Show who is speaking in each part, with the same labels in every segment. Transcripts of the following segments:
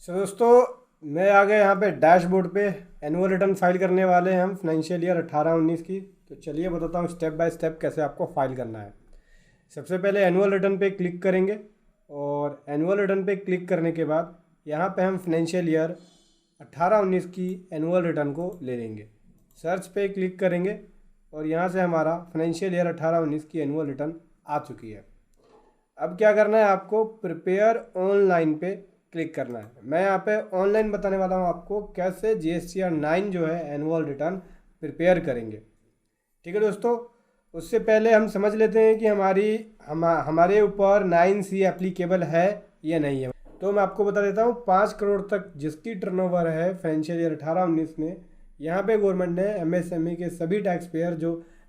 Speaker 1: दोस्तों, मैं आ गया यहाँ पे डैशबोर्ड पे। एनुअल रिटर्न फाइल करने वाले हैं हम फाइनेंशियल ईयर 18-19 की। तो चलिए बताता हूँ स्टेप बाय स्टेप कैसे आपको फाइल करना है। सबसे पहले एनुअल रिटर्न पे क्लिक करेंगे और एनुअल रिटर्न पे क्लिक करने के बाद यहाँ पे हम फाइनेंशियल ईयर 18-19 की एनुअल रिटर्न को ले लेंगे। सर्च पे क्लिक करेंगे और यहाँ से हमारा फाइनेंशियल ईयर 18-19 की एनुअल रिटर्न आ चुकी है। अब क्या करना है, आपको प्रिपेयर ऑनलाइन पे क्लिक करना है। मैं यहाँ पे ऑनलाइन बताने वाला हूँ आपको कैसे GSTR 9 जो है एनुअल रिटर्न प्रिपेयर करेंगे। ठीक है दोस्तों, उससे पहले हम समझ लेते हैं कि हमारे ऊपर 9C एप्लीकेबल है या नहीं है। तो मैं आपको बता देता हूँ, 5 करोड़ तक जिसकी टर्नओवर है फाइनेंशियल ईयर 18-19 में, यहाँ पे गवर्नमेंट ने MSME के सभी टैक्स पेयर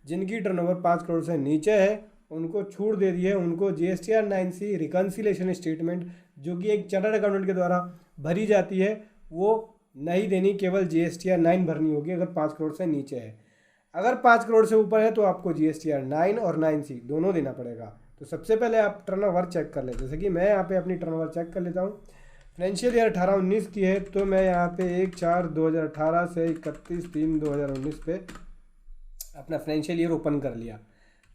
Speaker 1: जिनकी टर्नओवर 5 करोड़ से नीचे है उनको छूट दे दी है। उनको GSTR 9C रिकन्सिलेशन स्टेटमेंट जो कि एक चार्टर्ड अकाउंटेंट के द्वारा भरी जाती है वो नहीं देनी, केवल GSTR 9 भरनी होगी अगर 5 करोड़ से नीचे है। अगर 5 करोड़ से ऊपर है तो आपको GSTR 9 और 9C दोनों देना पड़ेगा। तो सबसे पहले आप टर्नओवर चेक कर लें। जैसे कि मैं यहाँ पे अपनी टर्नओवर चेक कर लेता हूँ। फाइनेंशियल ईयर 18-19 की है तो मैं यहाँ पे 1/4/2018 से 31/3/2019 पे अपना फाइनेंशियल ईयर ओपन कर लिया।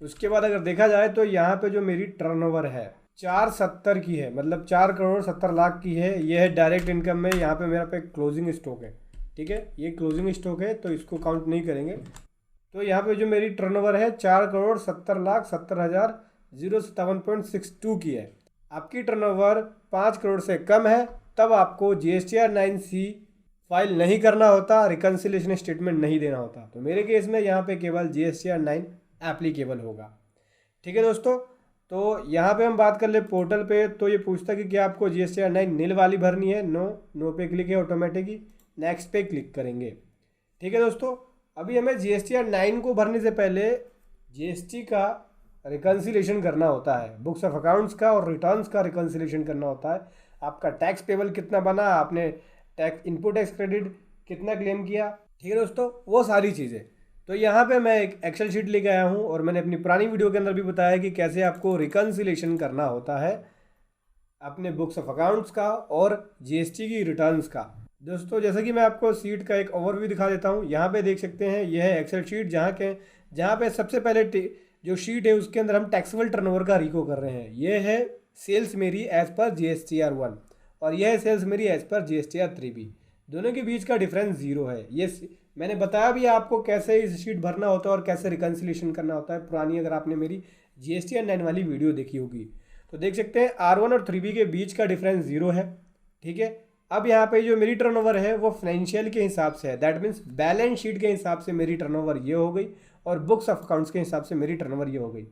Speaker 1: उसके बाद अगर देखा जाए तो यहाँ पे जो मेरी टर्नओवर है 470 की है, मतलब 4,70,00,000 की है। ये है डायरेक्ट इनकम में। यहाँ पे मेरा पे क्लोजिंग स्टॉक है, ठीक है, ये क्लोजिंग स्टॉक है तो इसको काउंट नहीं करेंगे। तो यहाँ पे जो मेरी टर्नओवर है 4,70,70,057.62 की है। आपकी टर्नओवर 5 करोड़ से कम है तब आपको GSTR 9C फाइल नहीं करना होता, रिकन्सिलेशन स्टेटमेंट नहीं देना होता। तो मेरे केस में यहाँ पे केवल GSTR 9 एप्लीकेबल होगा। ठीक है दोस्तों, तो यहाँ पे हम बात कर ले पोर्टल पे। तो ये पूछता है कि क्या आपको GSTR 9 नील वाली भरनी है। नो पे क्लिक है ऑटोमेटिक ही। नेक्स्ट पे क्लिक करेंगे। ठीक है दोस्तों, अभी हमें GSTR 9 को भरने से पहले GST का रिकन्सिलेशन करना होता है, बुक्स ऑफ अकाउंट्स का और रिटर्न्स का रिकन्सिलेशन करना होता है। आपका टैक्स पेबल कितना बना, आपने टैक्स इनपुट टैक्स क्रेडिट कितना क्लेम किया, ठीक है दोस्तों, वो सारी चीज़ें। तो यहाँ पे मैं एक एक्सेल शीट लेके आया हूँ और मैंने अपनी पुरानी वीडियो के अंदर भी बताया कि कैसे आपको रिकन्सिलेशन करना होता है अपने बुक्स ऑफ अकाउंट्स का और GST की रिटर्न्स का। दोस्तों, जैसे कि मैं आपको शीट का एक ओवरव्यू दिखा देता हूँ। यहाँ पे देख सकते हैं, यह है एक्सेल शीट जहाँ पे सबसे पहले जो शीट है उसके अंदर हम टैक्सेबल टर्नओवर का रिको कर रहे हैं। ये है सेल्स मेरी एज पर GSTR 1 और यह है सेल्स मेरी एज पर GSTR 3B। दोनों के बीच का डिफरेंस 0 है। ये मैंने बताया भी आपको कैसे इस शीट भरना होता है और कैसे रिकन्सिलेशन करना होता है पुरानी, अगर आपने मेरी GSTR 9 वाली वीडियो देखी होगी। तो देख सकते हैं R1 और 3B के बीच का डिफरेंस 0 है। ठीक है, अब यहाँ पे जो मेरी टर्नओवर है वो फाइनेंशियल के हिसाब से है। दैट मीन्स बैलेंस शीट के हिसाब से मेरी टर्नओवर ये हो गई और बुक्स ऑफ अकाउंट्स के हिसाब से मेरी टर्नओवर ये हो गई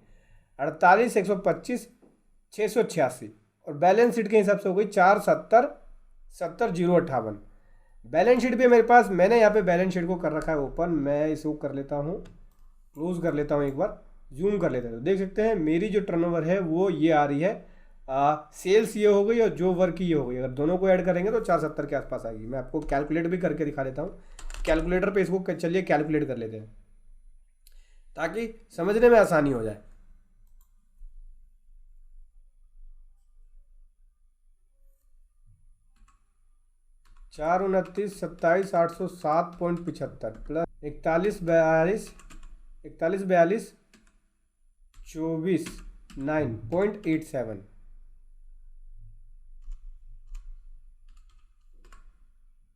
Speaker 1: 48,125,686 और बैलेंस शीट के हिसाब से हो गई 470,70,058। बैलेंस शीट पे मेरे पास, मैंने यहाँ पे बैलेंस शीट को कर रखा है ओपन। मैं इसको कर लेता हूँ, क्लोज कर लेता हूँ, एक बार जूम कर लेते हैं। तो देख सकते हैं मेरी जो टर्नओवर है वो ये आ रही है। सेल्स ये हो गई और जो वर्क ये हो गई। अगर दोनों को ऐड करेंगे तो 470 के आसपास आएगी। मैं आपको कैलकुलेट भी करके दिखा देता हूँ। कैलकुलेटर पे इसको चलिए कैलकुलेट कर लेते हैं ताकि समझने में आसानी हो जाए। चार 29,27,807.75 प्लस 41,42,24,9.87।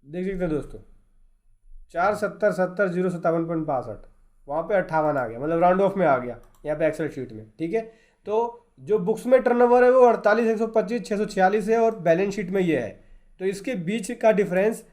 Speaker 1: देख सकते हैं दोस्तों, 470,70,057.62 वहाँ पे 58 आ गया, मतलब राउंड ऑफ में आ गया यहाँ पे एक्सेल शीट में। ठीक है, तो जो बुक्स में टर्नओवर है वो 48,125,646 है और बैलेंस शीट में ये है। तो इसके बीच का डिफरेंस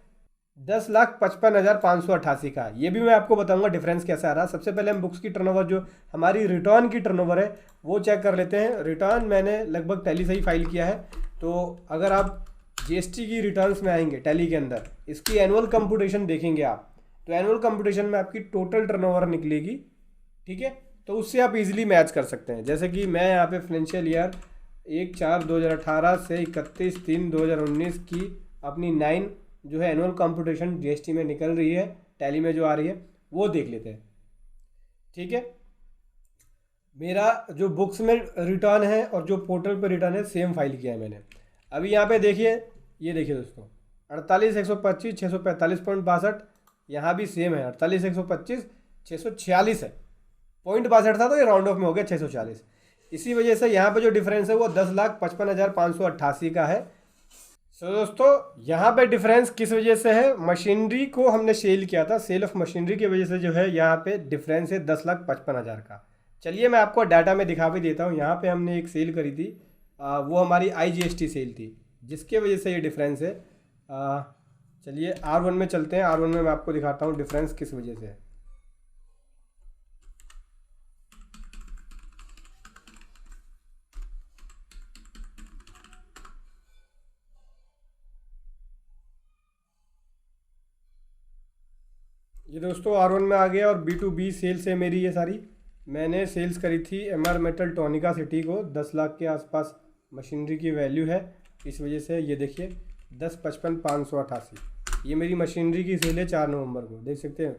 Speaker 1: 10,55,588 का। ये भी मैं आपको बताऊंगा डिफरेंस कैसा आ रहा है। सबसे पहले हम बुक्स की टर्नओवर, जो हमारी रिटर्न की टर्नओवर है, वो चेक कर लेते हैं। रिटर्न मैंने लगभग टैली से ही फाइल किया है। तो अगर आप GST की रिटर्न्स में आएंगे टैली के अंदर, इसकी एनुअल कंप्यूटेशन देखेंगे आप, तो एनुअल कंप्यूटेशन में आपकी टोटल टर्नओवर निकलेगी। ठीक है, तो उससे आप इजीली मैच कर सकते हैं। जैसे कि मैं यहाँ पे फाइनेंशियल ईयर 1/4/2018 से 31/3/2019 की अपनी 9 जो है एनुअल कंप्यूटेशन GST में निकल रही है, टैली में जो आ रही है वो देख लेते हैं। ठीक है, मेरा जो बुक्स में रिटर्न है और जो पोर्टल पे रिटर्न है सेम फाइल किया है मैंने। अभी यहाँ पे देखिए, ये देखिए दोस्तों, 48,125 645.62। यहाँ भी सेम है 48,125 646 है, 0.62 था तो ये राउंड ऑफ में हो गया 640। इसी वजह से यहाँ पे जो डिफरेंस है वो 10,55,588 का है। सो दोस्तों यहाँ पे डिफरेंस किस वजह से है, मशीनरी को हमने सेल किया था, सेल ऑफ मशीनरी की वजह से जो है यहाँ पे डिफरेंस है 10,55,000 का। चलिए मैं आपको डाटा में दिखा भी देता हूँ। यहाँ पे हमने एक सेल करी थी, वो हमारी IGST सेल थी, जिसके वजह से ये डिफरेंस है। चलिए R1 में चलते हैं, R1 में मैं आपको दिखाता हूँ डिफरेंस किस वजह से है। ये दोस्तों R1 में आ गया और B2B सेल्स है मेरी ये सारी। मैंने सेल्स करी थी MR मेटल टॉनिका सिटी को, 10 लाख के आसपास मशीनरी की वैल्यू है। इस वजह से ये देखिए 10,55,588 ये मेरी मशीनरी की सेल है 4 नवंबर को, देख सकते हैं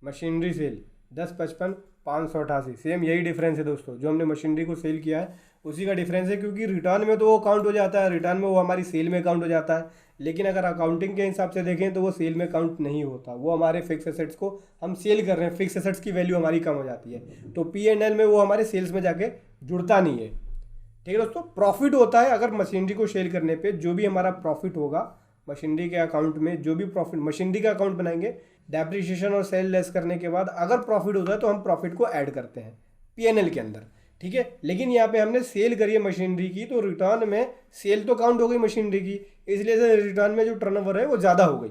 Speaker 1: मशीनरी सेल 10,55,588। सेम यही डिफरेंस है दोस्तों, जो हमने मशीनरी को सेल किया है उसी का डिफरेंस है, क्योंकि रिटर्न में तो वो काउंट हो जाता है, रिटर्न में वो हमारी सेल में काउंट हो जाता है, लेकिन अगर अकाउंटिंग के हिसाब से देखें तो वो सेल में काउंट नहीं होता। वो हमारे फिक्स एसेट्स को हम सेल कर रहे हैं, फिक्स एसेट्स की वैल्यू हमारी कम हो जाती है, तो P&L में वो हमारे सेल्स में जाके जुड़ता नहीं है। ठीक है दोस्तों, प्रॉफिट होता है अगर मशीनरी को सेल करने पे, जो भी हमारा प्रॉफिट होगा मशीनरी के अकाउंट में, जो भी प्रॉफिट मशीनरी का अकाउंट बनाएंगे, डेप्रिसिएशन और सेल लेस करने के बाद अगर प्रॉफिट होता है तो हम प्रॉफिट को ऐड करते हैं P&L के अंदर। ठीक है, लेकिन यहाँ पे हमने सेल करी है मशीनरी की, तो रिटर्न में सेल तो काउंट हो गई मशीनरी की, इसलिए से रिटर्न में जो टर्नओवर है वो ज़्यादा हो गई।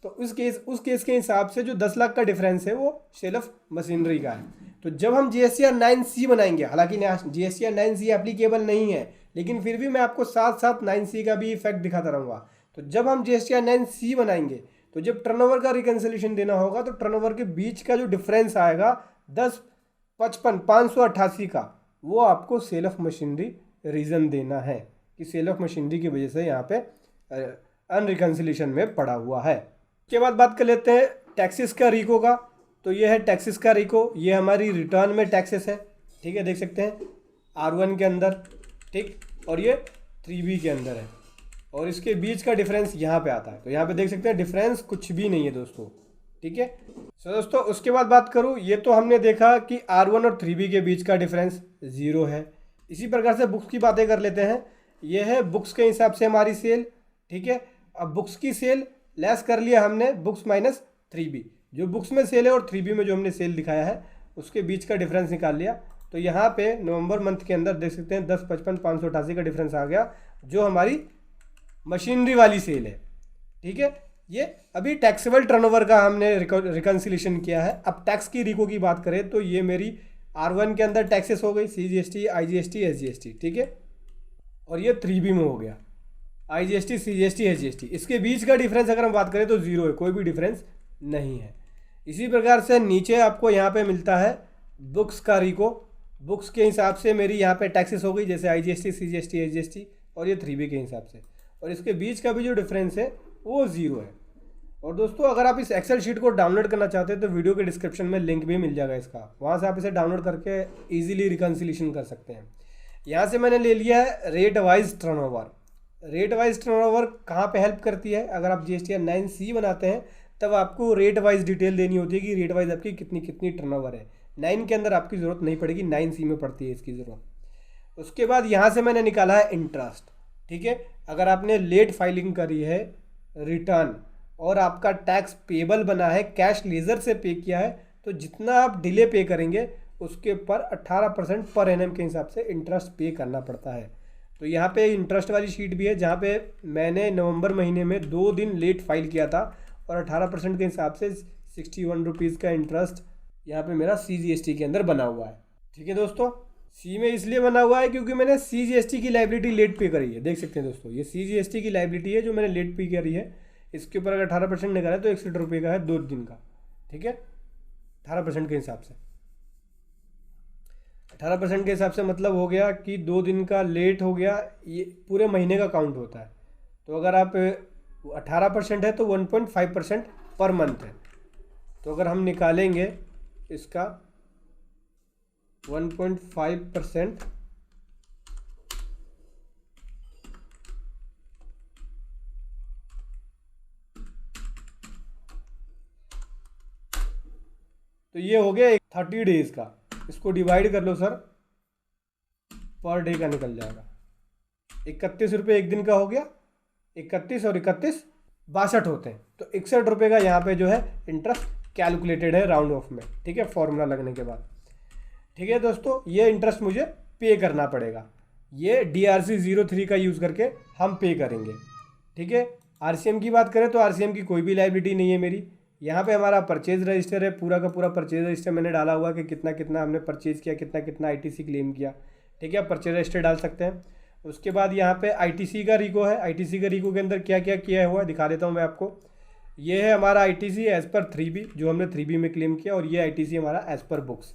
Speaker 1: तो उस केस के हिसाब से जो 10 लाख का डिफरेंस है वो सेल ऑफ मशीनरी का है। तो जब हम GSTR 9C बनाएंगे, हालांकि GSTR 9C एप्लीकेबल नहीं है, लेकिन फिर भी मैं आपको साथ साथ 9C का भी इफेक्ट दिखाता रहूँगा। तो जब हम GSTR 9C बनाएंगे तो जब टर्नओवर का रिकन्सिलेशन देना होगा तो टर्नओवर के बीच का जो डिफरेंस आएगा 10,55,588 का, वो आपको सेल ऑफ मशीनरी रीज़न देना है कि सेल ऑफ मशीनरी की वजह से यहाँ पे अनरिकन्सिलेशन में पड़ा हुआ है। उसके बाद बात कर लेते हैं टैक्सेस का रिको का। तो ये है टैक्सेस का रिको, ये हमारी रिटर्न में टैक्सेस है। ठीक है, देख सकते हैं R1 के अंदर, ठीक, और ये 3B के अंदर है, और इसके बीच का डिफरेंस यहाँ पे आता है। तो यहाँ पे देख सकते हैं डिफरेंस कुछ भी नहीं है दोस्तों। ठीक है, सो दोस्तों उसके बाद बात करूँ, ये तो हमने देखा कि R1 और 3B के बीच का डिफरेंस 0 है। इसी प्रकार से बुक्स की बातें कर लेते हैं। ये है बुक्स के हिसाब से हमारी सेल। ठीक है, अब बुक्स की सेल लेस कर लिया हमने बुक्स माइनस 3B, जो बुक्स में सेल है और 3B में जो हमने सेल दिखाया है उसके बीच का डिफरेंस निकाल लिया। तो यहाँ पे नवंबर मंथ के अंदर देख सकते हैं 10,55,588 का डिफरेंस आ गया, जो हमारी मशीनरी वाली सेल है। ठीक है, ये अभी टैक्सेबल टर्नओवर का हमने रिकन्सिलेशन किया है। अब टैक्स की रिको की बात करें तो ये मेरी R1 के अंदर टैक्सेस हो गई, CGST, IGST, SGST। ठीक है, और ये 3B में हो गया IGST, CGST, SGST। इसके बीच का डिफरेंस अगर हम बात करें तो 0 है, कोई भी डिफरेंस नहीं है। इसी प्रकार से नीचे आपको यहाँ पे मिलता है बुक्स का रिको। बुक्स के हिसाब से मेरी यहाँ पे टैक्सेस हो गई, जैसे IGST, CGST, SGST, और ये 3B के हिसाब से, और इसके बीच का भी जो डिफरेंस है वो 0 है। और दोस्तों अगर आप इस एक्सेल शीट को डाउनलोड करना चाहते हैं तो वीडियो के डिस्क्रिप्शन में लिंक भी मिल जाएगा इसका, वहाँ से आप इसे डाउनलोड करके ईजिली रिकन्सिलेशन कर सकते हैं। यहाँ से मैंने ले लिया है rate wise turnover. Rate wise turnover कहाँ पे हेल्प करती है, अगर आप GSTR 9C बनाते हैं तब आपको रेट वाइज डिटेल देनी होती है कि रेट वाइज आपकी कितनी कितनी टर्नओवर है। 9 के अंदर आपकी ज़रूरत नहीं पड़ेगी, 9C में पड़ती है इसकी ज़रूरत। उसके बाद यहाँ से मैंने निकाला है इंटरेस्ट। ठीक है, अगर आपने लेट फाइलिंग करी है रिटर्न और आपका टैक्स पेबल बना है, कैश लेजर से पे किया है, तो जितना आप डिले पे करेंगे उसके ऊपर 18% पर एनएम के हिसाब से इंटरेस्ट पे करना पड़ता है। तो यहाँ पे इंटरेस्ट वाली शीट भी है, जहाँ पे मैंने नवंबर महीने में 2 दिन लेट फाइल किया था और 18% के हिसाब से 61 रुपीज़ का इंटरेस्ट यहाँ पे मेरा CGST के अंदर बना हुआ है। ठीक है दोस्तों, C में इसलिए बना हुआ है क्योंकि मैंने CGST की लाइबिलिटी लेट पे करी है। देख सकते हैं दोस्तों, ये CGST की लाइबिलिटी है जो मैंने लेट पे करी है। इसके ऊपर अगर 18% निकाला तो 61 रुपये का है 2 दिन का। ठीक है, 18% के हिसाब से, 18% के हिसाब से मतलब हो गया कि 2 दिन का लेट हो गया, ये पूरे महीने का काउंट होता है। तो अगर आप 18% है तो 1.5% पर मंथ है। तो अगर हम निकालेंगे इसका 1.5%, तो ये हो गया 30 डेज़ का। इसको डिवाइड कर लो सर, पर डे का निकल जाएगा। 31 रुपये एक दिन का हो गया, 31 और 31 62 होते हैं। तो 61 रुपये का यहाँ पे जो है इंटरेस्ट कैलकुलेटेड है राउंड ऑफ में, ठीक है, फॉर्मूला लगने के बाद। ठीक है दोस्तों, ये इंटरेस्ट मुझे पे करना पड़ेगा, ये DRC 03 का यूज़ करके हम पे करेंगे। ठीक है, RCM की बात करें तो RCM की कोई भी लायबिलिटी नहीं है मेरी। यहाँ पे हमारा परचेज रजिस्टर है, पूरा का पूरा परचेज रजिस्टर मैंने डाला हुआ कि कितना कितना हमने परचेज किया, कितना कितना ITC क्लेम किया। ठीक है, परचेज रजिस्टर डाल सकते हैं। उसके बाद यहाँ पे ITC का रिको है। ITC का रिको के अंदर क्या क्या किया हुआ है दिखा देता हूँ मैं आपको। ये है हमारा ITC एज़ पर 3B, जो हमने 3B में क्लेम किया, और ये ITC हमारा एज़ पर बुक्स।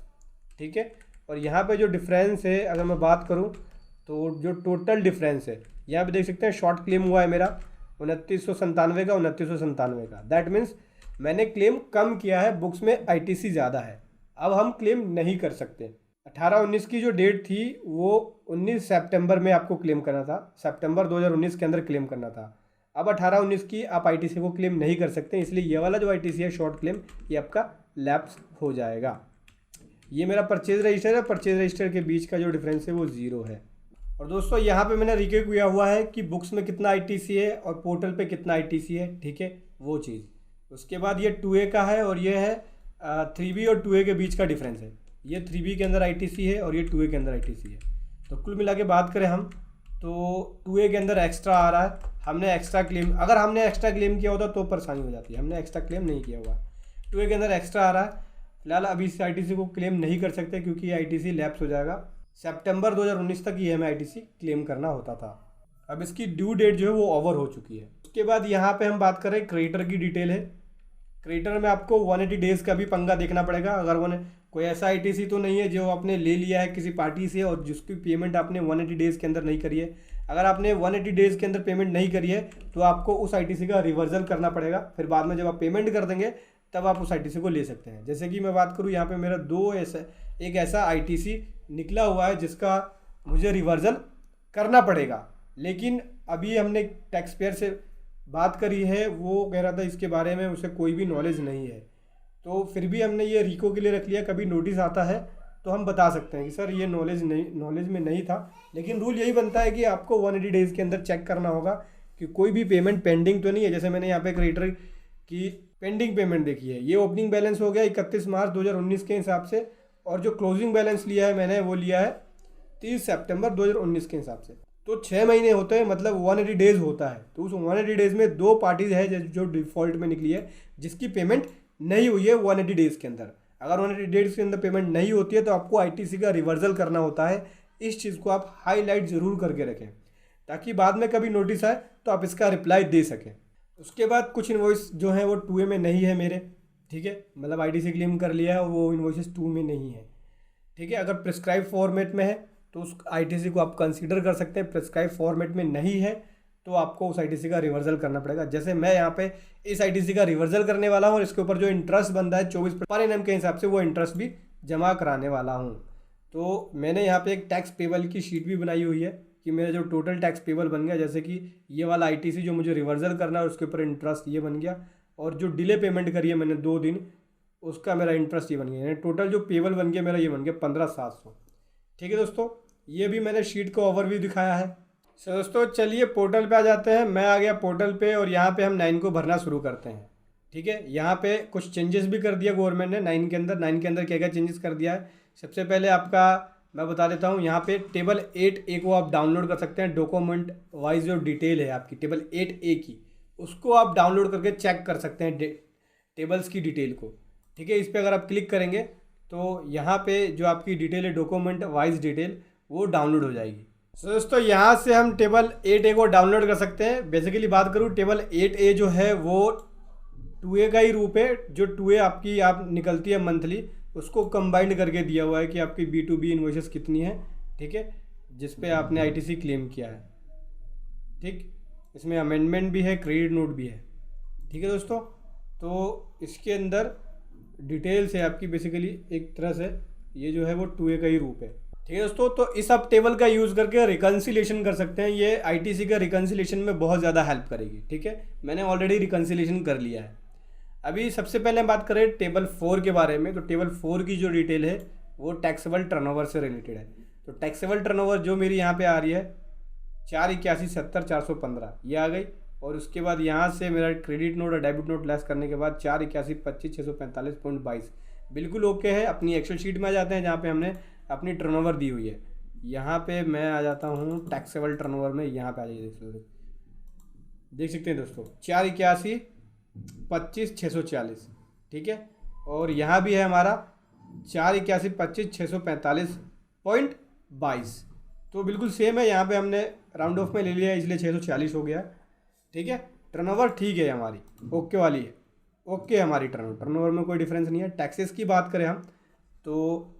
Speaker 1: ठीक है, और यहाँ पे जो डिफरेंस है अगर मैं बात करूँ तो जो टोटल डिफरेंस है यहाँ पे देख सकते हैं, शॉर्ट क्लेम हुआ है मेरा 2997 का, 2997 का। दैट मीन्स मैंने क्लेम कम किया है, बुक्स में ITC ज़्यादा है, अब हम क्लेम नहीं कर सकते। 18-19 की जो डेट थी वो 19 सितंबर में आपको क्लेम करना था, सितंबर 2019 के अंदर क्लेम करना था। अब 18-19 की आप ITC को क्लेम नहीं कर सकते, इसलिए ये वाला जो ITC है शॉर्ट क्लेम, ये आपका लैप्स हो जाएगा। ये मेरा परचेज रजिस्टर है, परचेज रजिस्टर के बीच का जो डिफरेंस है वो 0 है। और दोस्तों यहाँ पे मैंने रिके किया हुआ है कि बुक्स में कितना ITC है और पोर्टल पे कितना ITC है। ठीक है, वो चीज़। उसके बाद ये 2A का है और ये है 3B और 2A के बीच का डिफरेंस है। ये 3B के अंदर ITC है और ये 2A के अंदर ITC है। तो कुल मिला के बात करें हम तो 2A के अंदर एक्स्ट्रा आ रहा है, हमने एक्स्ट्रा क्लेम, अगर हमने एक्स्ट्रा क्लेम किया होता तो परेशानी हो जाती है, हमने एक्स्ट्रा क्लेम नहीं किया हुआ। 2A के अंदर एक्स्ट्रा आ रहा है। फिलहाल अभी इस ITC को क्लेम नहीं कर सकते क्योंकि ये ITC लैप्स हो जाएगा। सितंबर 2019 तक ये हमें ITC क्लेम करना होता था। अब इसकी ड्यू डेट जो है वो ओवर हो चुकी है। उसके बाद यहाँ पे हम बात करें क्रेडिटर की डिटेल है। क्रेडिटर में आपको 180 डेज़ का भी पंगा देखना पड़ेगा। अगर वो कोई ऐसा ITC तो नहीं है जो आपने ले लिया है किसी पार्टी से और जिसकी पेमेंट आपने 180 डेज़ के अंदर नहीं करी है। अगर आपने 180 डेज़ के अंदर पेमेंट नहीं करी है तो आपको उस ITC का रिवर्सल करना पड़ेगा। फिर बाद में जब आप पेमेंट कर देंगे तब आप उस ITC को ले सकते हैं। जैसे कि मैं बात करूँ यहाँ पे मेरा एक ऐसा ITC निकला हुआ है जिसका मुझे रिवर्सल करना पड़ेगा, लेकिन अभी हमने टैक्स पेयर से बात करी है, वो कह रहा था इसके बारे में उसे कोई भी नॉलेज नहीं है, तो फिर भी हमने ये रिको के लिए रख लिया। कभी नोटिस आता है तो हम बता सकते हैं कि सर ये नॉलेज में नहीं था, लेकिन रूल यही बनता है कि आपको 180 डेज़ के अंदर चेक करना होगा कि कोई भी पेमेंट पेंडिंग तो नहीं है। जैसे मैंने यहाँ पे क्रेडिटर की पेंडिंग पेमेंट देखी है, ये ओपनिंग बैलेंस हो गया 31 मार्च 2019 के हिसाब से, और जो क्लोजिंग बैलेंस लिया है मैंने वो लिया है 30 सितंबर 2019 के हिसाब से। तो 6 महीने होते हैं, मतलब 180 डेज़ होता है। तो उस 180 डेज़ में 2 पार्टीज है जो डिफ़ॉल्ट में निकली है, जिसकी पेमेंट नहीं हुई है 180 डेज़ के अंदर। अगर 180 डेज़ के अंदर पेमेंट नहीं होती है तो आपको ITC का रिवर्सल करना होता है। इस चीज़ को आप हाईलाइट ज़रूर करके रखें ताकि बाद में कभी नोटिस आए तो आप इसका रिप्लाई दे सकें। उसके बाद कुछ इन्वॉइस जो है वो 2A में नहीं है मेरे। ठीक है, मतलब ITC क्लेम कर लिया है और वो इन्वॉइसेस 2 में नहीं है। ठीक है, अगर प्रिस्क्राइब फॉर्मेट में है तो उस ITC को आप कंसीडर कर सकते हैं। प्रिस्क्राइब फॉर्मेट में नहीं है तो आपको उस ITC का रिवर्सल करना पड़ेगा। जैसे मैं यहाँ पे इस ITC का रिवर्सल करने वाला हूँ और इसके ऊपर जो इंटरेस्ट बनता है 24 पर एनम के हिसाब से वो इंटरेस्ट भी जमा कराने वाला हूँ। तो मैंने यहाँ पे एक टैक्स पेबल की शीट भी बनाई हुई है कि मेरा जो टोटल टैक्स पेबल बन गया, जैसे कि ये वाला ITC जो मुझे रिवर्सल करना है उसके ऊपर इंटरेस्ट ये बन गया, और जो डिले पेमेंट करी है मैंने 2 दिन उसका मेरा इंटरेस्ट ये बन गया, यानी टोटल जो पेबल बन गया मेरा ये बन गया 15,700। ठीक है दोस्तों, ये भी मैंने शीट का ओवरव्यू दिखाया है। सो दोस्तों चलिए पोर्टल पे आ जाते हैं। मैं आ गया पोर्टल पे और यहाँ पे हम 9 को भरना शुरू करते हैं। ठीक है, यहाँ पे कुछ चेंजेस भी कर दिया गवर्नमेंट ने 9 के अंदर क्या क्या चेंजेस कर दिया है। सबसे पहले आपका मैं बता देता हूँ, यहाँ पे टेबल 8A को आप डाउनलोड कर सकते हैं। डॉक्यूमेंट वाइज जो डिटेल है आपकी टेबल 8A की, उसको आप डाउनलोड करके चेक कर सकते हैं टेबल्स की डिटेल को। ठीक है, इस पर अगर आप क्लिक करेंगे तो यहाँ पे जो आपकी डिटेल है डॉक्यूमेंट वाइज डिटेल वो डाउनलोड हो जाएगी। सो दोस्तों यहाँ से हम टेबल 8A को डाउनलोड कर सकते हैं। बेसिकली बात करूँ टेबल 8A जो है वो 2A का ही रूप है। जो 2A आपकी निकलती है मंथली, उसको कंबाइंड करके दिया हुआ है कि आपकी B2B इन्वॉइसेस कितनी है। ठीक है, जिस पे आपने ITC क्लेम किया है। ठीक, इसमें अमेंडमेंट भी है, क्रेडिट नोट भी है। ठीक है दोस्तों, तो इसके अंदर डिटेल्स है आपकी बेसिकली एक तरह से ये जो है वो 2A का ही रूप है। ठीक है दोस्तों, तो इस आप टेबल का यूज़ करके रिकन्सिलेशन कर सकते हैं। ये ITC का रिकन्सिलेशन में बहुत ज़्यादा हेल्प करेगी। ठीक है, मैंने ऑलरेडी रिकन्सिलेशन कर लिया है। अभी सबसे पहले हम बात करें टेबल 4 के बारे में। तो टेबल 4 की जो डिटेल है वो टैक्सेबल टर्नओवर से रिलेटेड है। तो टैक्सेबल टर्नओवर जो मेरी यहाँ पे आ रही है 481,70,415 ये आ गई। और उसके बाद यहाँ से मेरा क्रेडिट नोट और डेबिट नोट लेस करने के बाद 481,25,645.22 बिल्कुल ओके है। अपनी एक्सेल शीट में आ जाते हैं जहाँ पे हमने अपनी टर्नओवर दी हुई है। यहाँ पे मैं आ जाता हूँ टैक्सेबल टर्नओवर में, यहाँ पे आ जाइए देख सकते हैं दोस्तों 481,25,640 ठीक है। और यहाँ भी है हमारा 481,25,645.22 तो बिल्कुल सेम है। यहाँ पे हमने राउंड ऑफ में ले लिया इसलिए 640 हो गया ठीक है। टर्नओवर ठीक है हमारी, ओके वाली है, ओके हमारी टर्नओवर में कोई डिफरेंस नहीं है। टैक्सेस की बात करें हम तो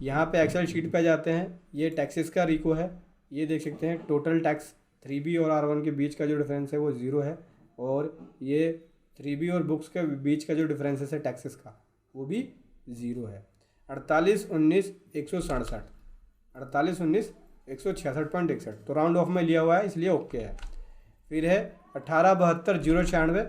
Speaker 1: यहाँ पे एक्सेल शीट पे जाते हैं, ये टैक्सेस का रिको है, ये देख सकते हैं टोटल टैक्स 3B और R1 के बीच का जो डिफरेंस है वो 0 है। और ये 3B और बुक्स के बीच का जो डिफरेंस है टैक्सेस का वो भी 0 है। 48,19,167 48,19,166.61 तो राउंड ऑफ में लिया हुआ है इसलिए ओके है। फिर है 18,72,096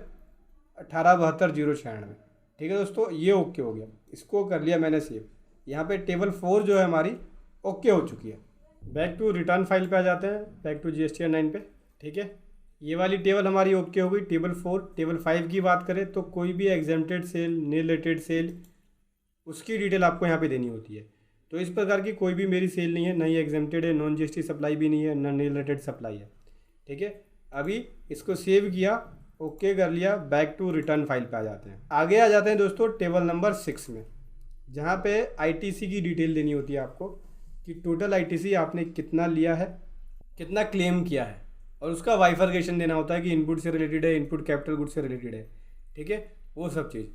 Speaker 1: 18,72,096 ठीक है दोस्तों, ये ओके हो गया, इसको कर लिया मैंने सेव। यहाँ पे टेबल 4 जो है हमारी ओके हो चुकी है। बैक टू रिटर्न फाइल पे आ जाते हैं, बैक टू GSTN 9 पे ठीक है। ये वाली टेबल हमारी ओके हो गई टेबल 4। टेबल 5 की बात करें तो कोई भी exempted sale, nil rated sale, उसकी डिटेल आपको यहाँ पे देनी होती है। तो इस प्रकार की कोई भी मेरी सेल नहीं है, ना ही एग्जेम्प्टेड है, नॉन GST सप्लाई भी नहीं है, ना नील रेटेड सप्लाई है ठीक है। अभी इसको सेव किया, ओके कर लिया, बैक टू रिटर्न फाइल पे आ जाते हैं। आगे आ जाते हैं दोस्तों टेबल नंबर 6 में, जहाँ पे ITC की डिटेल देनी होती है आपको कि टोटल ITC आपने कितना लिया है, कितना क्लेम किया है, और उसका वाइफर्केशन देना होता है कि इनपुट से रिलेटेड है, इनपुट कैपिटल गुड से रिलेटेड है ठीक है, वो सब चीज़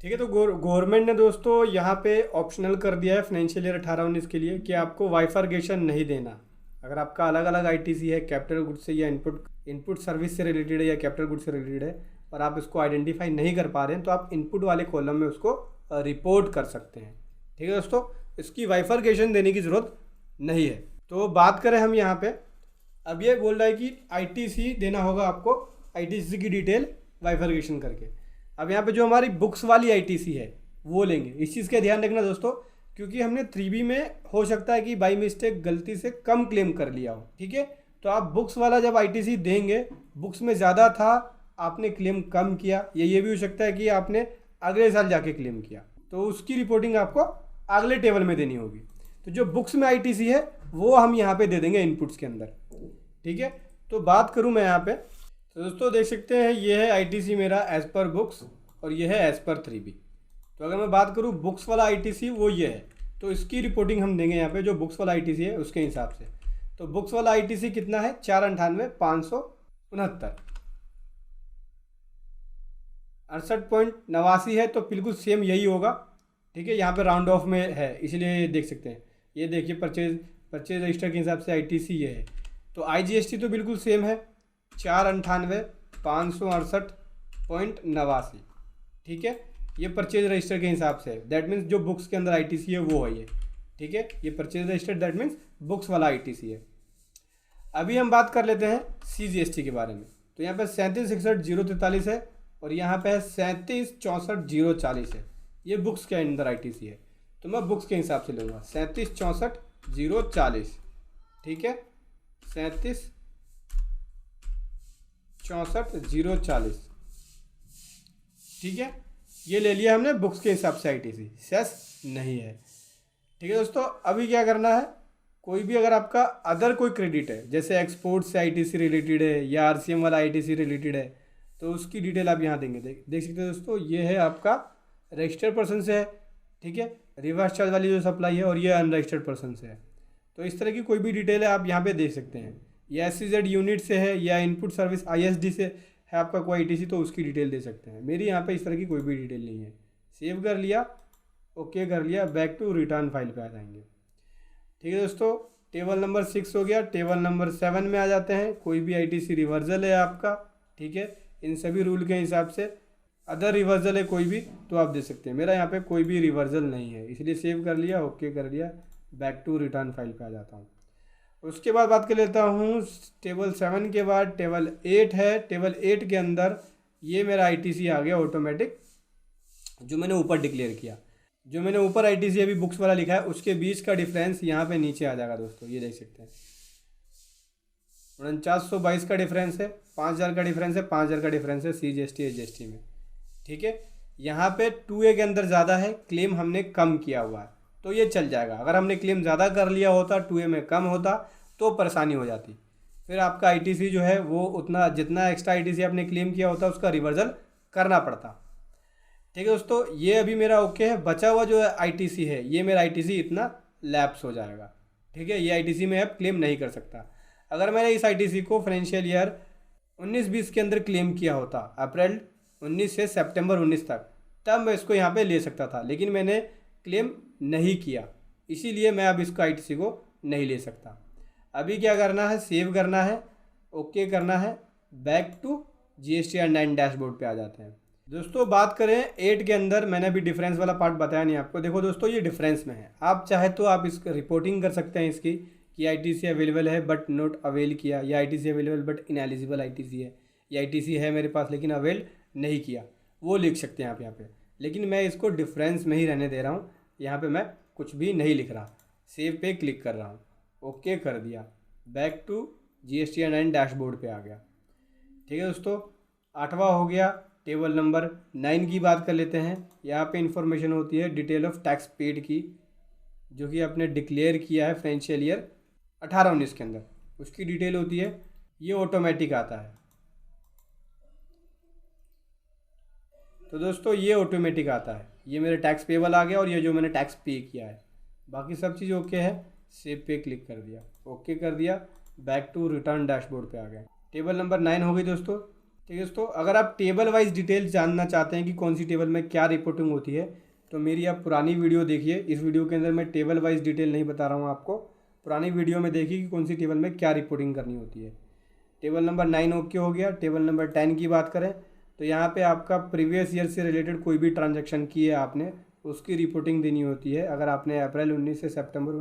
Speaker 1: ठीक है। तो गवर्नमेंट ने दोस्तों यहाँ पे ऑप्शनल कर दिया है फाइनेंशियल ईयर 18-19 के लिए कि आपको वाइफर्केशन नहीं देना। अगर आपका अलग अलग ITC है कैपिटल गुड से या इनपुट सर्विस से रिलेटेड है या कैपिटल गुड से रिलेटेड है और आप इसको आइडेंटिफाई नहीं कर पा रहे हैं तो आप इनपुट वाले कॉलम में उसको रिपोर्ट कर सकते हैं ठीक है दोस्तों। इसकी वाइफर्केशन देने की ज़रूरत नहीं है। तो बात करें हम यहाँ पे, अब ये बोल रहा है कि ITC देना होगा आपको, ITC की डिटेल वाइफर्केशन करके। अब यहाँ पे जो हमारी बुक्स वाली ITC है वो लेंगे, इस चीज़ का ध्यान रखना दोस्तों, क्योंकि हमने 3B में हो सकता है कि बाई मिस्टेक गलती से कम क्लेम कर लिया हो ठीक है। तो आप बुक्स वाला जब ITC देंगे, बुक्स में ज़्यादा था, आपने क्लेम कम किया, ये भी हो सकता है कि आपने अगले साल जाके क्लेम किया, तो उसकी रिपोर्टिंग आपको अगले टेबल में देनी होगी। तो जो बुक्स में ITC है वो हम यहाँ पे दे देंगे इनपुट्स के अंदर ठीक है। तो बात करूँ मैं यहाँ पे तो दोस्तों देख सकते हैं ये है ITC मेरा एज़ पर बुक्स और ये है एज़ पर 3B। तो अगर मैं बात करूँ बुक्स वाला ITC वो ये है, तो इसकी रिपोर्टिंग हम देंगे यहाँ पे जो बुक्स वाला ITC है उसके हिसाब से। तो बुक्स वाला ITC कितना है 498,569 68.89 है, तो बिल्कुल सेम यही होगा ठीक है। यहाँ पे राउंड ऑफ में है इसलिए देख सकते हैं, ये देखिए परचेज रजिस्टर के हिसाब से ITC ये है। तो IGST तो बिल्कुल सेम है 498,568.89 ठीक है, ये परचेज रजिस्टर के हिसाब से है। दैट मीन्स जो बुक्स के अंदर ITC है वो है ये ठीक है, ये purchase register that means books वाला ITC है। अभी हम बात कर लेते हैं CGST के बारे में। तो यहाँ पे 37,61,043 है और यहाँ पे है 37,64,040 है, ये बुक्स के अंदर ITC है। तो मैं बुक्स के हिसाब से लूँगा 37,64,040 ठीक है, 37,64,040 ठीक है, ये ले लिया हमने बुक्स के हिसाब से ITC, सेस नहीं है ठीक है दोस्तों। अभी क्या करना है, कोई भी अगर आपका अदर कोई क्रेडिट है जैसे एक्सपोर्ट से ITC रिलेटेड है या RCM वाला ITC रिलेटेड है तो उसकी डिटेल आप यहाँ देंगे। देख सकते हैं दोस्तों, ये है आपका रजिस्टर्ड पर्सन से है ठीक है, रिवर्स चार्ज वाली जो सप्लाई है, और ये अनरजिस्टर्ड पर्सन से है। तो इस तरह की कोई भी डिटेल है आप यहाँ पे देख सकते हैं, या SEZ यूनिट से है या इनपुट सर्विस ISD से है आपका कोई ITC तो उसकी डिटेल दे सकते हैं। मेरी यहाँ पे इस तरह की कोई भी डिटेल नहीं है। सेव कर लिया, ओके कर लिया, बैक टू रिटर्न फाइल पे आ जाएंगे ठीक है दोस्तों। टेबल नंबर 6 हो गया। टेबल नंबर 7 में आ जाते हैं, कोई भी ITC रिवर्सल है आपका ठीक है, इन सभी रूल के हिसाब से अदर रिवर्सल है कोई भी तो आप दे सकते हैं। मेरा यहाँ पे कोई भी रिवर्सल नहीं है इसलिए सेव कर लिया, ओके कर लिया, बैक टू रिटर्न फाइल पे आ जाता हूँ। उसके बाद बात कर लेता हूँ टेबल 7 के बाद टेबल 8 है। टेबल 8 के अंदर ये मेरा आईटीसी आ गया ऑटोमेटिक, जो मैंने ऊपर डिक्लेयर किया। जो मैंने ऊपर आईटीसी अभी बुक्स वाला लिखा है उसके बीच का डिफरेंस यहाँ पे नीचे आ जाएगा दोस्तों, ये देख सकते हैं 4922 का डिफरेंस है, 5000 का डिफरेंस है, 5000 का डिफरेंस है CGST HGST में। ठीक है, यहाँ पे 2A के अंदर ज़्यादा है, क्लेम हमने कम किया हुआ है तो ये चल जाएगा। अगर हमने क्लेम ज़्यादा कर लिया होता, 2A में कम होता तो परेशानी हो जाती, फिर आपका आईटीसी जो है वो उतना जितना एक्स्ट्रा आईटीसी आपने क्लेम किया होता उसका रिवर्सल करना पड़ता। ठीक है दोस्तों, ये अभी मेरा ओके है। बचा हुआ जो आईटीसी है ये मेरा आईटीसी इतना लैप्स हो जाएगा। ठीक है, ये आईटीसी में अब क्लेम नहीं कर सकता। अगर मैंने इस आईटीसी को फाइनेंशियल ईयर 19-20 के अंदर क्लेम किया होता, अप्रैल 19 से सितंबर 19 तक, तब मैं इसको यहाँ पे ले सकता था, लेकिन मैंने क्लेम नहीं किया, इसीलिए मैं अब इसको आईटीसी को नहीं ले सकता। अभी क्या करना है, सेव करना है, ओके करना है, बैक टू GSTR 9 डैशबोर्ड पे आ जाते हैं। दोस्तों बात करें 8 के अंदर, मैंने अभी डिफरेंस वाला पार्ट बताया नहीं आपको। देखो दोस्तों ये डिफरेंस में है, आप चाहे तो आप इसको रिपोर्टिंग कर सकते हैं इसकी कि आईटीसी अवेलेबल है बट नॉट अवेल किया, या ITC available but ineligible ITC है, या आईटीसी है मेरे पास लेकिन अवेल नहीं किया, वो लिख सकते हैं आप यहाँ पे। लेकिन मैं इसको डिफरेंस में ही रहने दे रहा हूँ, यहाँ पे मैं कुछ भी नहीं लिख रहा। सेव पे क्लिक कर रहा हूँ, ओके कर दिया, बैक टू GSTR 9 डैशबोर्ड पे आ गया। ठीक है दोस्तों, 8वां हो गया। टेबल नंबर 9 की बात कर लेते हैं। यहाँ पे इंफॉर्मेशन होती है डिटेल ऑफ टैक्स पेड की, जो कि आपने डिक्लेयर किया है फाइनेंशियल ईयर 18-19 के अंदर, उसकी डिटेल होती है। ये ऑटोमेटिक आता है। तो दोस्तों ये ऑटोमेटिक आता है, ये मेरे टैक्स पेबल आ गया और ये जो मैंने टैक्स पे किया है, बाकी सब चीज़ ओके है। सेव पे क्लिक कर दिया, ओके कर दिया, बैक टू रिटर्न डैशबोर्ड पे आ गया। टेबल नंबर 9 हो गई दोस्तों। ठीक है दोस्तों, अगर आप टेबल वाइज डिटेल जानना चाहते हैं कि कौन सी टेबल में क्या रिपोर्टिंग होती है, तो मेरी आप पुरानी वीडियो देखिए। इस वीडियो के अंदर मैं टेबल वाइज डिटेल नहीं बता रहा हूँ आपको, पुरानी वीडियो में देखिए कि कौन सी टेबल में क्या रिपोर्टिंग करनी होती है। टेबल नंबर 9 ओके हो गया। टेबल नंबर 10 की बात करें तो यहाँ पे आपका प्रीवियस ईयर से रिलेटेड कोई भी ट्रांजैक्शन की है आपने, उसकी रिपोर्टिंग देनी होती है। अगर आपने अप्रैल 19 से सितंबर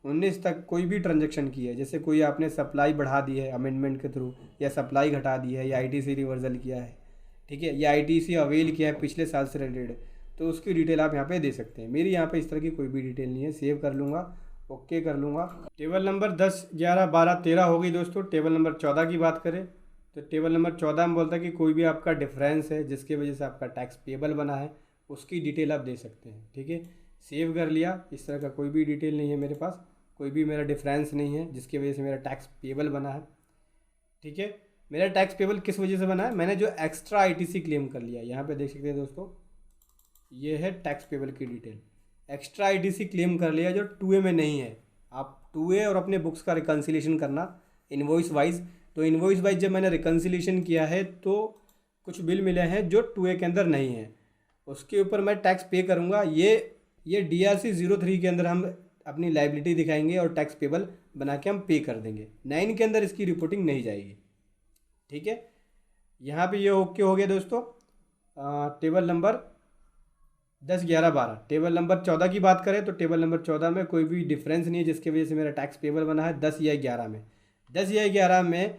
Speaker 1: 19 तक कोई भी ट्रांजैक्शन की है, जैसे कोई आपने सप्लाई बढ़ा दी है अमेंडमेंट के थ्रू, या सप्लाई घटा दी है, या आईटीसी रिवर्सल किया है, ठीक है, या आईटीसी अवेल किया है पिछले साल से रिलेटेड, तो उसकी डिटेल आप यहाँ पे दे सकते हैं। मेरी यहाँ पे इस तरह की कोई भी डिटेल नहीं है। सेव कर लूँगा, ओके कर लूँगा। टेबल नंबर 10, 11, 12, 13 हो गई दोस्तों। टेबल नंबर 14 की बात करें तो टेबल नंबर 14 में बोलता है कि कोई भी आपका डिफरेंस है जिसकी वजह से आपका टैक्स पेबल बना है, उसकी डिटेल आप दे सकते हैं। ठीक है, सेव कर लिया। इस तरह का कोई भी डिटेल नहीं है मेरे पास, कोई भी मेरा डिफरेंस नहीं है जिसकी वजह से मेरा टैक्स पेबल बना है। ठीक है, मेरा टैक्स पेबल किस वजह से बना है, मैंने जो एक्स्ट्रा आईटीसी क्लेम कर लिया, यहाँ पे देख सकते हैं दोस्तों, ये है टैक्स पेबल की डिटेल। एक्स्ट्रा आईटीसी क्लेम कर लिया जो 2A में नहीं है। आप 2A और अपने बुक्स का रिकन्सिलेशन करना इनवॉइस वाइज, तो इनवॉइस वाइज जब मैंने रिकन्सिलेशन किया है तो कुछ बिल मिले हैं जो 2A के अंदर नहीं है, उसके ऊपर मैं टैक्स पे करूँगा। ये DRC 03 के अंदर हम अपनी लाइबिलिटी दिखाएंगे और टैक्स पेबल बना के हम पे कर देंगे। 9 के अंदर इसकी रिपोर्टिंग नहीं जाएगी। ठीक है, यहाँ पे ये ओके हो गया दोस्तों। Table number 10, 11, 12। टेबल नंबर 14 की बात करें तो टेबल नंबर 14 में कोई भी डिफरेंस नहीं है जिसकी वजह से मेरा टैक्स पेबल बना है 10 या 11 में। 10 या 11 में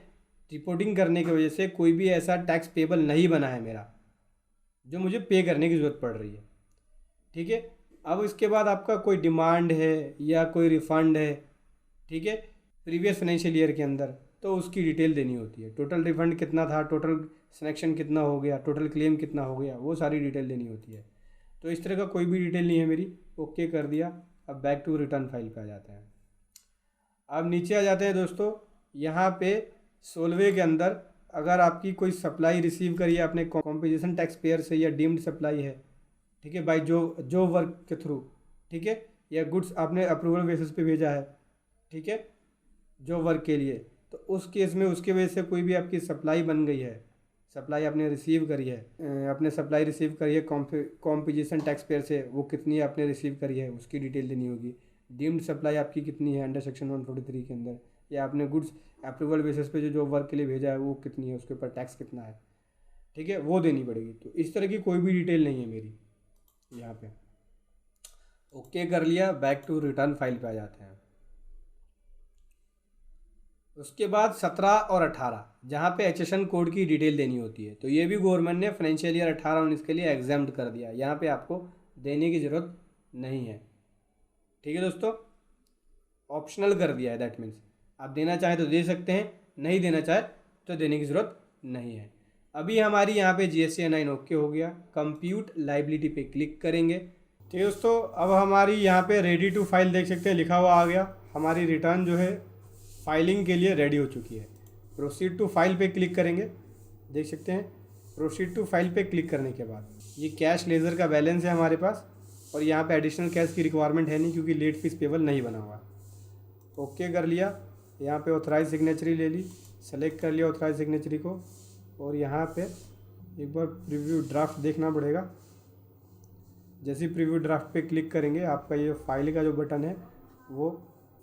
Speaker 1: रिपोर्टिंग करने की वजह से कोई भी ऐसा टैक्स पेबल नहीं बना है मेरा जो मुझे पे करने की ज़रूरत पड़ रही है। ठीक है, अब इसके बाद आपका कोई डिमांड है या कोई रिफ़ंड है, ठीक है, प्रीवियस फाइनेंशियल ईयर के अंदर, तो उसकी डिटेल देनी होती है। टोटल रिफ़ंड कितना था, टोटल सिलेक्शन कितना हो गया, टोटल क्लेम कितना हो गया, वो सारी डिटेल देनी होती है। तो इस तरह का कोई भी डिटेल नहीं है मेरी। ओके कर दिया, अब बैक टू रिटर्न फाइल पे आ जाते हैं। अब नीचे आ जाते हैं दोस्तों। यहाँ पे 16वें के अंदर अगर आपकी कोई सप्लाई रिसीव करी है आपने कॉम्पोजिशन टैक्स पेयर से, या डीम्ड सप्लाई है, ठीक है, बाई जो वर्क के थ्रू, ठीक है, या गुड्स आपने अप्रूवल बेसिस पे भेजा है, ठीक है, जो वर्क के लिए, तो उस केस में उसकी वजह से कोई भी आपकी सप्लाई बन गई है, सप्लाई आपने रिसीव करी है, आपने सप्लाई रिसीव करी है कॉम्पोजिशन टैक्स पेयर से, वो कितनी आपने रिसीव करी है उसकी डिटेल देनी होगी। डीम्ड सप्लाई आपकी कितनी है अंडर सेक्शन 143 के अंदर, या आपने गुड्स अप्रूवल बेसिस पे जो वर्क के लिए भेजा है वो कितनी है, उसके ऊपर टैक्स कितना है, ठीक है, वो देनी पड़ेगी। तो इस तरह की कोई भी डिटेल नहीं है मेरी यहाँ पे। ओके कर लिया, बैक टू रिटर्न फाइल पे आ जाते हैं। उसके बाद 17 और 18 जहाँ पे HSN कोड की डिटेल देनी होती है, तो ये भी गवर्नमेंट ने फाइनेंशियल ईयर 18-19 के लिए एग्जाम्प्ट कर दिया, यहाँ पे आपको देने की ज़रूरत नहीं है। ठीक है दोस्तों, ऑप्शनल कर दिया है, दैट मीन्स आप देना चाहें तो दे सकते हैं, नहीं देना चाहे तो देने की ज़रूरत नहीं है। अभी हमारी यहाँ पे GST 9 ओके हो गया। कंप्यूट लाइबिलिटी पे क्लिक करेंगे। ठीक है दोस्तों, अब हमारी यहाँ पे रेडी टू फाइल देख सकते हैं, लिखा हुआ आ गया। हमारी रिटर्न जो है फाइलिंग के लिए रेडी हो चुकी है। प्रोसीड टू फाइल पे क्लिक करेंगे, देख सकते हैं। प्रोसीड टू फाइल पे क्लिक करने के बाद ये कैश लेज़र का बैलेंस है हमारे पास, और यहाँ पे एडिशनल कैश की रिक्वायरमेंट है नहीं क्योंकि लेट फीस पेबल नहीं बना हुआ। ओके कर लिया। यहाँ पे ऑथराइज सिग्नेचरी ले ली, सेलेक्ट कर लिया ऑथराइज सिग्नेचरी को, और यहाँ पे एक बार प्रीव्यू ड्राफ्ट देखना पड़ेगा। जैसे ही प्रीव्यू ड्राफ्ट पे क्लिक करेंगे आपका ये फाइल का जो बटन है वो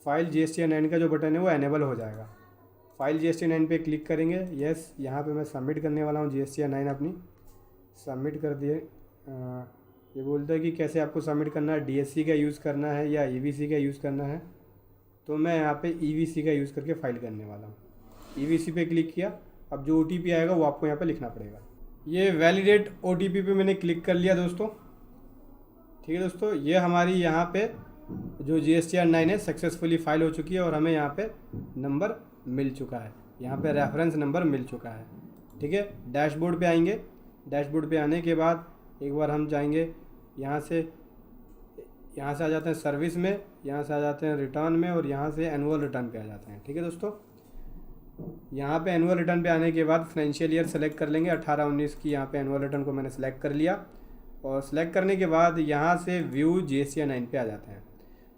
Speaker 1: फाइल GST 9 का जो बटन है वो एनेबल हो जाएगा। फाइल GST 9 पे क्लिक करेंगे। यस, यहाँ पे मैं सबमिट करने वाला हूँ GST 9 अपनी। सबमिट कर दिए। ये बोलता है कि कैसे आपको सबमिट करना है, DSC का यूज़ करना है या EVC का यूज़ करना है। तो मैं यहाँ पे EVC का यूज़ करके फ़ाइल करने वाला हूँ। EVC पे क्लिक किया। अब जो OTP आएगा वो आपको यहाँ पे लिखना पड़ेगा। ये वैलिडेट OTP पे मैंने क्लिक कर लिया दोस्तों। ठीक है दोस्तों, ये हमारी यहाँ पे जो GST 9 है सक्सेसफुली फाइल हो चुकी है और हमें यहाँ पे नंबर मिल चुका है, यहाँ पे रेफरेंस नंबर मिल चुका है। ठीक है, डैशबोर्ड पे आएंगे। डैशबोर्ड पे आने के बाद एक बार हम जाएंगे यहाँ से आ जाते हैं सर्विस में, यहाँ से आ जाते हैं रिटर्न में, और यहाँ से एनुअल रिटर्न पे आ जाते हैं। ठीक है दोस्तों, यहाँ पे एनुअल रिटर्न पे आने के बाद फाइनेंशियल ईयर सेलेक्ट कर लेंगे 18-19 की। यहाँ पे एनुअल रिटर्न को मैंने सेलेक्ट कर लिया, और सेलेक्ट करने के बाद यहाँ से व्यू GST 9 पे आ जाते हैं।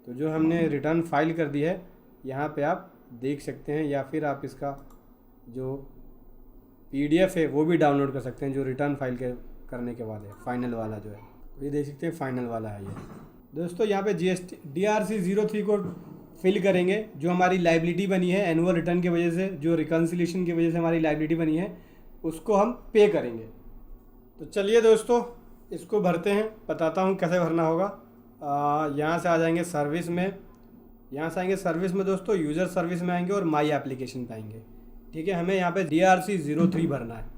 Speaker 1: तो जो हमने रिटर्न फाइल कर दी है यहाँ पे आप देख सकते हैं, या फिर आप इसका जो PDF है वो भी डाउनलोड कर सकते हैं, जो रिटर्न फाइल के करने के बाद है फाइनल वाला जो है। तो ये देख सकते हैं फाइनल वाला है ये दोस्तों। यहाँ पे DRC 03 को फिल करेंगे, जो हमारी लाइबिलिटी बनी है एनुअल रिटर्न की वजह से, जो रिकन्सिलेशन की वजह से हमारी लाइबिलिटी बनी है उसको हम पे करेंगे। तो चलिए दोस्तों इसको भरते हैं, बताता हूँ कैसे भरना होगा। यहाँ से आ जाएंगे सर्विस में। यहाँ से आएंगे सर्विस में दोस्तों, यूज़र सर्विस में आएंगे और माई एप्लीकेशन पे आएंगे। ठीक है, हमें यहाँ पे DRC 03 भरना है।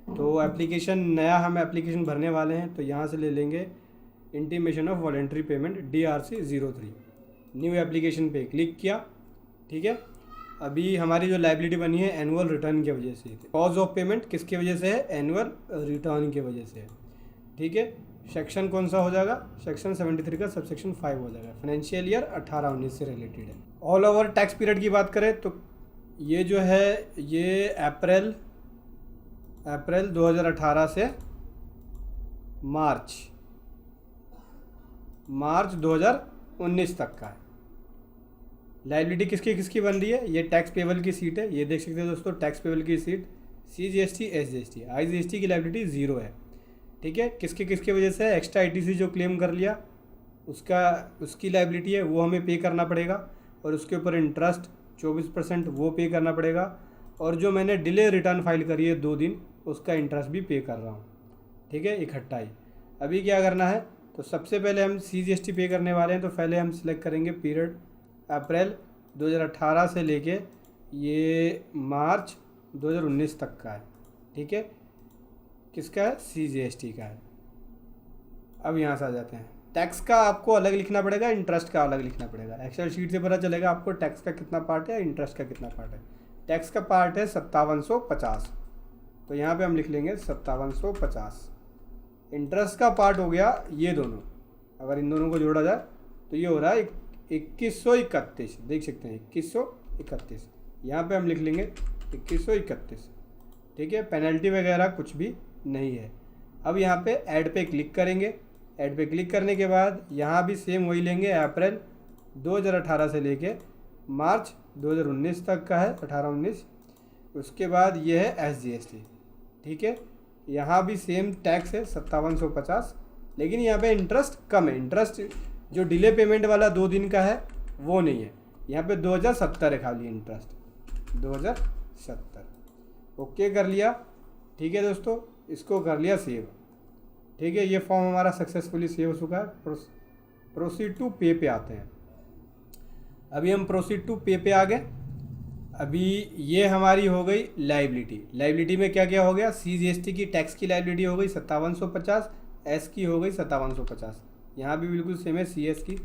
Speaker 1: तो एप्लीकेशन नया हम एप्लीकेशन भरने वाले हैं, तो यहाँ से ले लेंगे intimation of voluntary payment DRC 03। New application पे क्लिक किया। ठीक है, अभी हमारी जो लाइबिलिटी बनी है एनुअल रिटर्न की वजह से, कॉज ऑफ पेमेंट किसकी वजह से है, एनुअल रिटर्न की वजह से है। ठीक है, सेक्शन कौन सा हो जाएगा, सेक्शन 73 का सबसेक्शन 5 हो जाएगा, फाइनेंशियल ईयर 18-19 से रिलेटेड है। ऑल ओवर टैक्स पीरियड की बात करें तो ये जो है ये अप्रैल 2018 से मार्च 2019 तक का है। लाइबिलिटी किसकी किसकी बन रही है, ये टैक्स पेबल की सीट है, ये देख सकते हैं दोस्तों टैक्स पेबल की सीट। CGST SGST IGST की लाइबिलिटी 0 है। ठीक है, किसकी वजह से, एक्स्ट्रा ITC जो क्लेम कर लिया उसकी लाइबिलिटी है वो हमें पे करना पड़ेगा, और उसके ऊपर इंटरेस्ट 24% वो पे करना पड़ेगा, और जो मैंने डिले रिटर्न फाइल करी है 2 दिन उसका इंटरेस्ट भी पे कर रहा हूँ। ठीक है, इकट्ठा ही। अभी क्या करना है, तो सबसे पहले हम CGST पे करने वाले हैं। तो पहले हम सिलेक्ट करेंगे पीरियड अप्रैल 2018 से लेके ये मार्च 2019 तक का है। ठीक है, किसका है, CGST का है। अब यहाँ से आ जाते हैं, टैक्स का आपको अलग लिखना पड़ेगा, इंटरेस्ट का अलग लिखना पड़ेगा। एक्सेल शीट से पता चलेगा आपको टैक्स का कितना पार्ट है, इंटरेस्ट का कितना पार्ट है। टैक्स का पार्ट है 5750, तो यहाँ पे हम लिख लेंगे 5750। इंटरेस्ट का पार्ट हो गया ये दोनों, अगर इन दोनों को जोड़ा जाए तो ये हो रहा है 2131। देख सकते हैं 2131, यहाँ पे हम लिख लेंगे 2131। ठीक है, पेनल्टी वगैरह कुछ भी नहीं है। अब यहाँ पे ऐड पे क्लिक करेंगे। ऐड पे क्लिक करने के बाद यहाँ भी सेम वही लेंगे, अप्रैल 2018 से लेके मार्च 2019 तक का है, 18-19। उसके बाद ये है SGST। ठीक है, यहाँ भी सेम टैक्स है 5750, लेकिन यहाँ पे इंटरेस्ट कम है। इंटरेस्ट जो डिले पेमेंट वाला 2 दिन का है वो नहीं है, यहाँ पे 2070 है खाली इंटरेस्ट, 2070। ओके कर लिया। ठीक है दोस्तों, इसको कर लिया सेव। ठीक है, ये फॉर्म हमारा सक्सेसफुली सेव हो चुका है। प्रोसीड टू पे पे आते हैं। अभी हम प्रोसीड टू पे पे आ गए। अभी ये हमारी हो गई लाइबिलिटी। लाइबिलिटी में क्या क्या हो गया, CGST की टैक्स की लाइबिलिटी हो गई 5750, एस की हो गई 5750, यहाँ भी बिल्कुल सेम है CS की।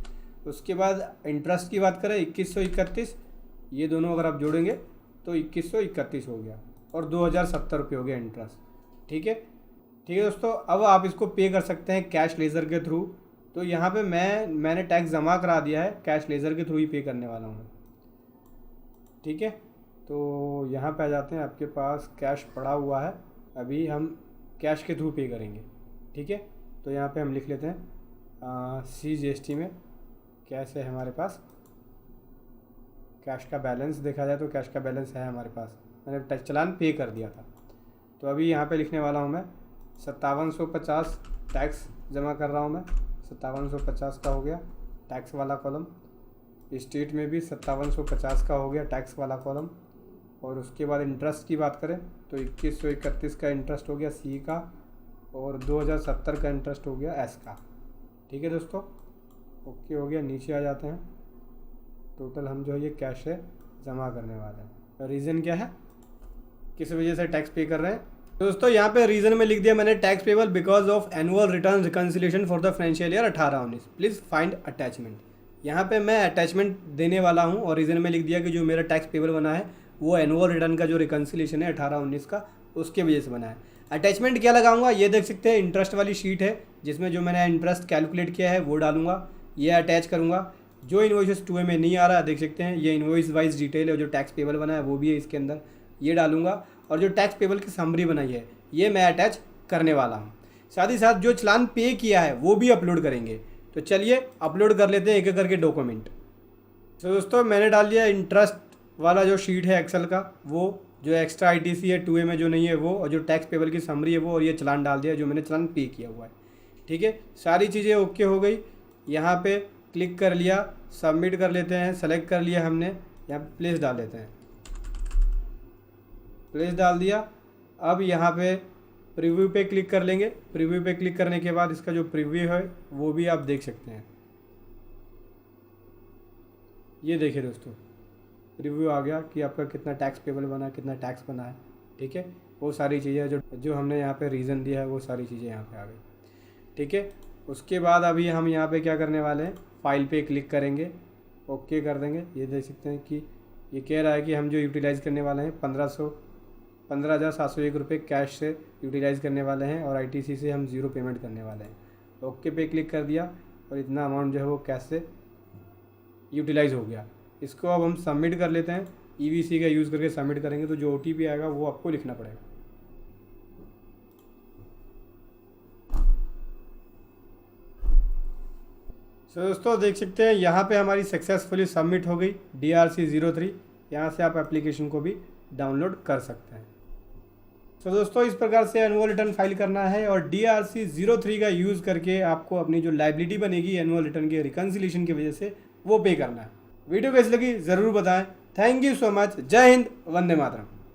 Speaker 1: उसके बाद इंटरेस्ट की बात करें 2131, ये दोनों अगर आप जोड़ेंगे तो 2131 हो गया और 2070 रुपये हो गया इंटरेस्ट। ठीक है, ठीक है दोस्तों। अब आप इसको पे कर सकते हैं कैश लेज़र के थ्रू। तो यहाँ पे मैंने टैक्स जमा करा दिया है, कैश लेज़र के थ्रू ही पे करने वाला हूँ। ठीक है, तो यहाँ पे आ जाते हैं, आपके पास कैश पड़ा हुआ है, अभी हम कैश के थ्रू पे करेंगे। ठीक है, तो यहाँ पे हम लिख लेते हैं CGST में कैश है हमारे पास, कैश का बैलेंस देखा जाए तो कैश का बैलेंस है हमारे पास, मैंने टैक्स चालान पे कर दिया था। तो अभी यहाँ पे लिखने वाला हूँ मैं 5750 टैक्स जमा कर रहा हूँ मैं, 5750 का हो गया टैक्स वाला कॉलम। स्टेट में भी 5750 का हो गया टैक्स वाला कॉलम। और उसके बाद इंटरेस्ट की बात करें तो 2131 का इंटरेस्ट हो गया C का, और 2070 का इंटरेस्ट हो गया S का। ठीक है दोस्तों, ओके हो गया। नीचे आ जाते हैं, टोटल हम जो है ये कैश है जमा करने वाले हैं। रीज़न क्या है, किस वजह से टैक्स पे कर रहे हैं। तो दोस्तों यहाँ पे रीज़न में लिख दिया मैंने, tax payable because of annual return reconciliation for the financial year 18-19, please find attachment. यहाँ पे मैं अटैचमेंट देने वाला हूँ और रीज़न में लिख दिया कि जो मेरा टैक्स पेबल बना है वो एनुअल रिटर्न का जो रिकन्सिलेशन है 18-19 का, उसके वजह से बना है। अटैचमेंट क्या लगाऊंगा, ये देख सकते हैं इंटरेस्ट वाली शीट है जिसमें जो मैंने इंटरेस्ट कैलकुलेट किया है वो डालूंगा, ये अटैच करूँगा। जो इन्वॉइसेस 2A में नहीं आ रहा देख सकते हैं, ये इन्वॉइस वाइज डिटेल है, जो टैक्स पेबल बना है वो भी है इसके अंदर, ये डालूंगा। और जो टैक्स पेबल की समरी बनाई है ये मैं अटैच करने वाला हूँ। साथ ही साथ जो चालान पे किया है वो भी अपलोड करेंगे। तो चलिए अपलोड कर लेते हैं एक एक करके डॉक्यूमेंट। तो दोस्तों मैंने डाल दिया इंटरेस्ट वाला जो शीट है एक्सेल का, वो जो एक्स्ट्रा ITC है 2A में जो नहीं है वो, और जो टैक्स पेबल की समरी है वो, और ये चालान डाल दिया जो मैंने चालान पे किया हुआ है। ठीक है, सारी चीज़ें ओके हो गई। यहाँ पे क्लिक कर लिया, सबमिट कर लेते हैं, सेलेक्ट कर लिया हमने, यहाँ पे प्लेस डाल देते हैं, प्लेस डाल दिया। अब यहाँ पे प्रीव्यू पे क्लिक कर लेंगे। प्रीव्यू पे क्लिक करने के बाद इसका जो प्रीव्यू है वो भी आप देख सकते हैं। ये देखिए दोस्तों, प्रीव्यू आ गया कि आपका कितना टैक्स पेबल बना है, कितना टैक्स बना है। ठीक है, वो सारी चीज़ें जो हमने यहाँ पे रीज़न दिया है वो सारी चीज़ें यहाँ पे आ गई। ठीक है, उसके बाद अभी हम यहाँ पे क्या करने वाले हैं, फाइल पे क्लिक करेंगे, ओके कर देंगे। ये देख सकते हैं कि ये कह रहा है कि हम जो यूटिलाइज़ करने वाले हैं 15,701 रुपये कैश से यूटिलाइज़ करने वाले हैं, और ITC से हम 0 पेमेंट करने वाले हैं। ओके पे क्लिक कर दिया और इतना अमाउंट जो है वो कैश से यूटिलाइज़ हो गया। इसको अब हम सबमिट कर लेते हैं, EVC का यूज़ करके सबमिट करेंगे तो जो OTP आएगा वो आपको लिखना पड़ेगा। तो दोस्तों देख सकते हैं यहाँ पे हमारी सक्सेसफुली सबमिट हो गई DRC 03। यहाँ से आप एप्लीकेशन को भी डाउनलोड कर सकते हैं। तो दोस्तों इस प्रकार से एनुअल रिटर्न फाइल करना है, और DRC 03 का यूज़ करके आपको अपनी जो लाइबिलिटी बनेगी एनुअल रिटर्न के रिकन्सिलेशन की वजह से वो पे करना है। वीडियो कैसी लगी ज़रूर बताएं। Thank you so much. जय हिंद, वंदे मातरम।